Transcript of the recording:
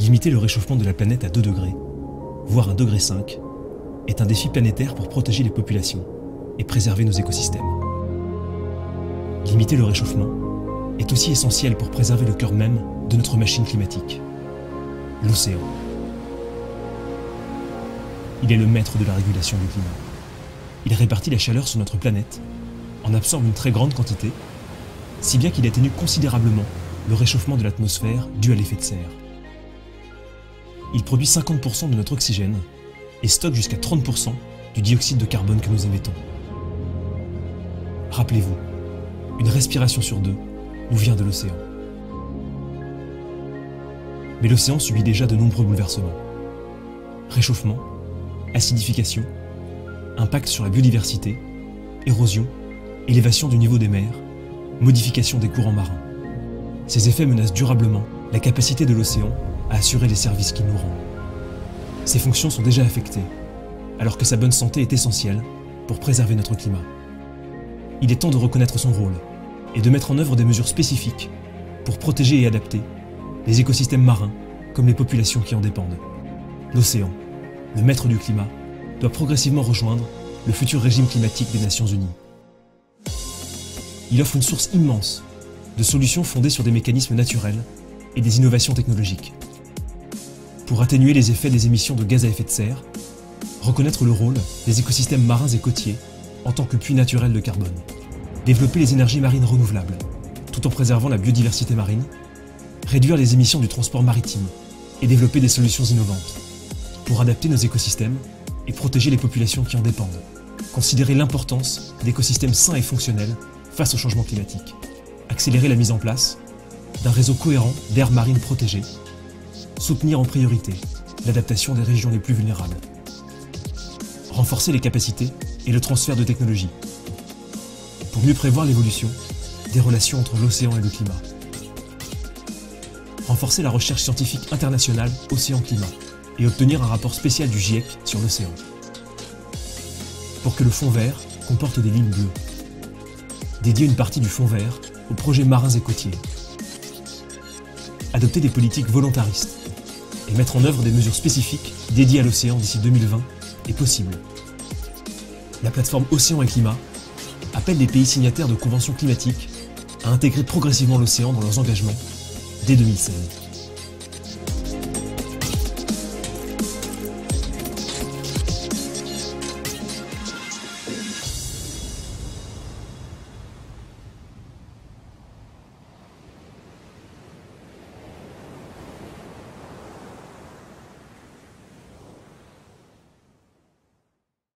Limiter le réchauffement de la planète à 2 degrés, voire 1,5 degré, est un défi planétaire pour protéger les populations et préserver nos écosystèmes. Limiter le réchauffement est aussi essentiel pour préserver le cœur même de notre machine climatique, l'océan. Il est le maître de la régulation du climat. Il répartit la chaleur sur notre planète, en absorbe une très grande quantité, si bien qu'il atténue considérablement le réchauffement de l'atmosphère dû à l'effet de serre. Il produit 50% de notre oxygène et stocke jusqu'à 30% du dioxyde de carbone que nous émettons. Rappelez-vous, une respiration sur 2 nous vient de l'océan. Mais l'océan subit déjà de nombreux bouleversements. Réchauffement, acidification, impact sur la biodiversité, érosion, élévation du niveau des mers, modification des courants marins. Ces effets menacent durablement la capacité de l'océan à assurer les services qu'il nous rend. Ses fonctions sont déjà affectées, alors que sa bonne santé est essentielle pour préserver notre climat. Il est temps de reconnaître son rôle et de mettre en œuvre des mesures spécifiques pour protéger et adapter les écosystèmes marins comme les populations qui en dépendent. L'océan, le maître du climat, doit progressivement rejoindre le futur régime climatique des Nations Unies. Il offre une source immense de solutions fondées sur des mécanismes naturels et des innovations technologiques. Pour atténuer les effets des émissions de gaz à effet de serre, reconnaître le rôle des écosystèmes marins et côtiers en tant que puits naturel de carbone, développer les énergies marines renouvelables, tout en préservant la biodiversité marine, réduire les émissions du transport maritime et développer des solutions innovantes pour adapter nos écosystèmes et protéger les populations qui en dépendent. Considérer l'importance d'écosystèmes sains et fonctionnels face au changement climatique. Accélérer la mise en place d'un réseau cohérent d'aires marines protégées. Soutenir en priorité l'adaptation des régions les plus vulnérables. Renforcer les capacités et le transfert de technologies pour mieux prévoir l'évolution des relations entre l'océan et le climat. Renforcer la recherche scientifique internationale océan-climat et obtenir un rapport spécial du GIEC sur l'océan. Pour que le fonds vert comporte des lignes bleues. Dédier une partie du fonds vert aux projets marins et côtiers. Adopter des politiques volontaristes et mettre en œuvre des mesures spécifiques dédiées à l'océan d'ici 2020 est possible. La plateforme Océan et Climat appelle les pays signataires de conventions climatiques à intégrer progressivement l'océan dans leurs engagements dès 2016.